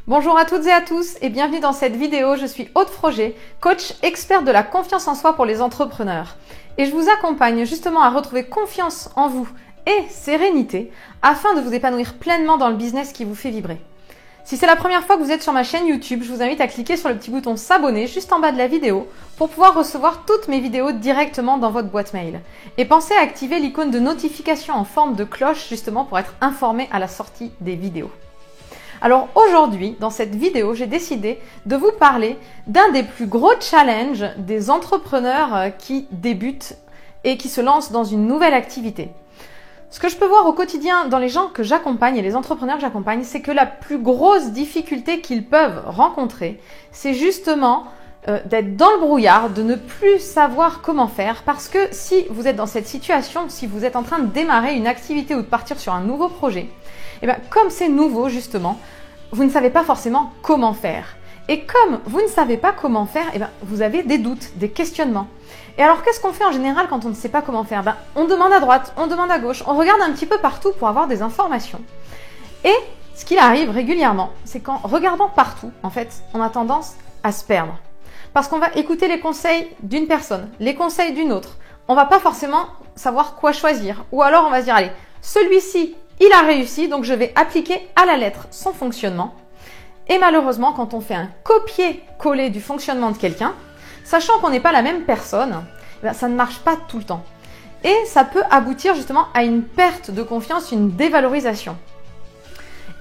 Bonjour à toutes et à tous et bienvenue dans cette vidéo. Je suis Aude Froger, coach experte de la confiance en soi pour les entrepreneurs. Et je vous accompagne justement à retrouver confiance en vous et sérénité afin de vous épanouir pleinement dans le business qui vous fait vibrer. Si c'est la première fois que vous êtes sur ma chaîne YouTube, je vous invite à cliquer sur le petit bouton s'abonner juste en bas de la vidéo pour pouvoir recevoir toutes mes vidéos directement dans votre boîte mail. Et pensez à activer l'icône de notification en forme de cloche justement pour être informé à la sortie des vidéos. Alors aujourd'hui, dans cette vidéo, j'ai décidé de vous parler d'un des plus gros challenges des entrepreneurs qui débutent et qui se lancent dans une nouvelle activité. Ce que je peux voir au quotidien dans les gens que j'accompagne et les entrepreneurs que j'accompagne, c'est que la plus grosse difficulté qu'ils peuvent rencontrer, c'est justement d'être dans le brouillard, de ne plus savoir comment faire, parce que si vous êtes dans cette situation, si vous êtes en train de démarrer une activité ou de partir sur un nouveau projet, et bien comme c'est nouveau justement, vous ne savez pas forcément comment faire. Et comme vous ne savez pas comment faire, et bien vous avez des doutes, des questionnements. Et alors qu'est-ce qu'on fait en général quand on ne sait pas comment faire? On demande à droite, on demande à gauche, on regarde un petit peu partout pour avoir des informations. Et ce qu'il arrive régulièrement, c'est qu'en regardant partout, en fait, on a tendance à se perdre. Parce qu'on va écouter les conseils d'une personne, les conseils d'une autre. On va pas forcément savoir quoi choisir. Ou alors on va se dire, allez, celui-ci, il a réussi, donc je vais appliquer à la lettre son fonctionnement. Et malheureusement, quand on fait un copier-coller du fonctionnement de quelqu'un, sachant qu'on n'est pas la même personne, ça ne marche pas tout le temps. Et ça peut aboutir justement à une perte de confiance, une dévalorisation.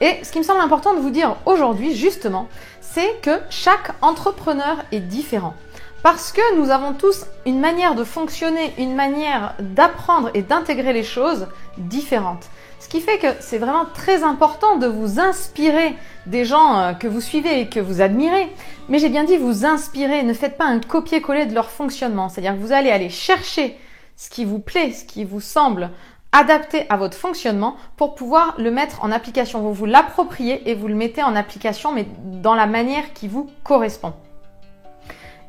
Et ce qui me semble important de vous dire aujourd'hui, justement, c'est que chaque entrepreneur est différent. Parce que nous avons tous une manière de fonctionner, une manière d'apprendre et d'intégrer les choses différentes. Ce qui fait que c'est vraiment très important de vous inspirer des gens que vous suivez et que vous admirez. Mais j'ai bien dit vous inspirer, ne faites pas un copier-coller de leur fonctionnement. C'est-à-dire que vous allez aller chercher ce qui vous plaît, ce qui vous semble adapté à votre fonctionnement pour pouvoir le mettre en application. Vous vous l'appropriez et vous le mettez en application, mais dans la manière qui vous correspond.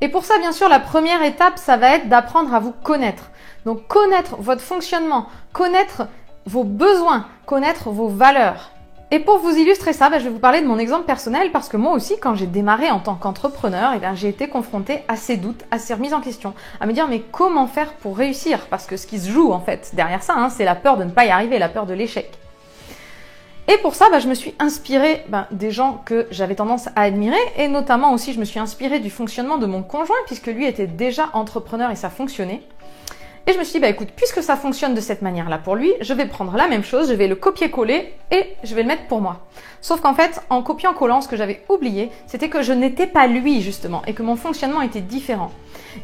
Et pour ça, bien sûr, la première étape, ça va être d'apprendre à vous connaître. Donc, connaître votre fonctionnement, connaître vos besoins, connaître vos valeurs. Et pour vous illustrer ça, je vais vous parler de mon exemple personnel parce que moi aussi, quand j'ai démarré en tant qu'entrepreneur, j'ai été confrontée à ces doutes, à ces remises en question, à me dire mais comment faire pour réussir? Parce que ce qui se joue en fait derrière ça, c'est la peur de ne pas y arriver, la peur de l'échec. Et pour ça, je me suis inspirée des gens que j'avais tendance à admirer et notamment aussi je me suis inspirée du fonctionnement de mon conjoint puisque lui était déjà entrepreneur et ça fonctionnait. Et je me suis dit, écoute, puisque ça fonctionne de cette manière-là pour lui, je vais prendre la même chose, je vais le copier-coller et je vais le mettre pour moi. Sauf qu'en fait, en copiant-collant, ce que j'avais oublié, c'était que je n'étais pas lui, justement, et que mon fonctionnement était différent.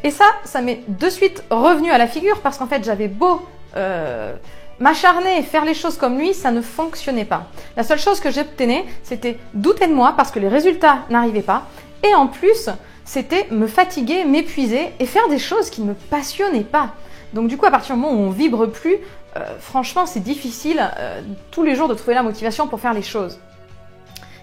Et ça m'est de suite revenu à la figure parce qu'en fait, j'avais beau m'acharner et faire les choses comme lui, ça ne fonctionnait pas. La seule chose que j'obtenais, c'était douter de moi parce que les résultats n'arrivaient pas. Et en plus, c'était me fatiguer, m'épuiser et faire des choses qui ne me passionnaient pas. Donc du coup, à partir du moment où on vibre plus, franchement, c'est difficile tous les jours de trouver la motivation pour faire les choses.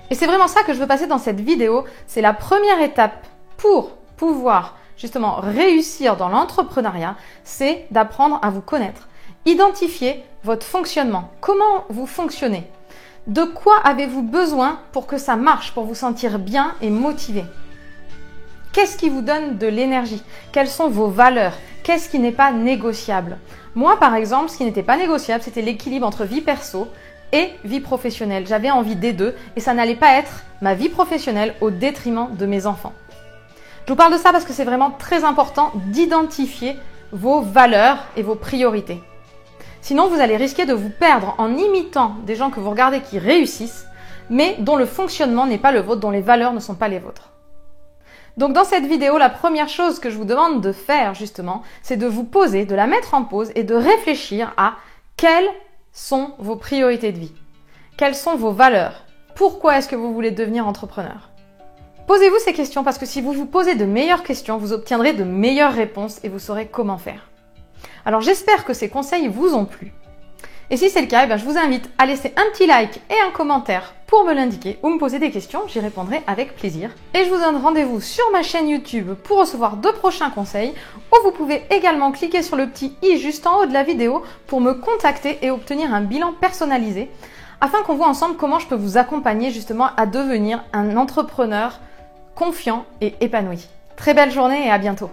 Et c'est vraiment ça que je veux passer dans cette vidéo. C'est la première étape pour pouvoir justement réussir dans l'entrepreneuriat, c'est d'apprendre à vous connaître. Identifier votre fonctionnement. Comment vous fonctionnez? De quoi avez-vous besoin pour que ça marche, pour vous sentir bien et motivé? Qu'est-ce qui vous donne de l'énergie? Quelles sont vos valeurs? Qu'est-ce qui n'est pas négociable? Moi, par exemple, ce qui n'était pas négociable, c'était l'équilibre entre vie perso et vie professionnelle. J'avais envie des deux et ça n'allait pas être ma vie professionnelle au détriment de mes enfants. Je vous parle de ça parce que c'est vraiment très important d'identifier vos valeurs et vos priorités. Sinon, vous allez risquer de vous perdre en imitant des gens que vous regardez qui réussissent, mais dont le fonctionnement n'est pas le vôtre, dont les valeurs ne sont pas les vôtres. Donc dans cette vidéo, la première chose que je vous demande de faire justement, c'est de vous poser, de la mettre en pause et de réfléchir à quelles sont vos priorités de vie. Quelles sont vos valeurs? Pourquoi est-ce que vous voulez devenir entrepreneur? Posez-vous ces questions parce que si vous vous posez de meilleures questions, vous obtiendrez de meilleures réponses et vous saurez comment faire. Alors j'espère que ces conseils vous ont plu. Et si c'est le cas, je vous invite à laisser un petit like et un commentaire pour me l'indiquer ou me poser des questions, j'y répondrai avec plaisir. Et je vous donne rendez-vous sur ma chaîne YouTube pour recevoir de prochains conseils, où vous pouvez également cliquer sur le petit i juste en haut de la vidéo pour me contacter et obtenir un bilan personnalisé afin qu'on voit ensemble comment je peux vous accompagner justement à devenir un entrepreneur confiant et épanoui. Très belle journée et à bientôt.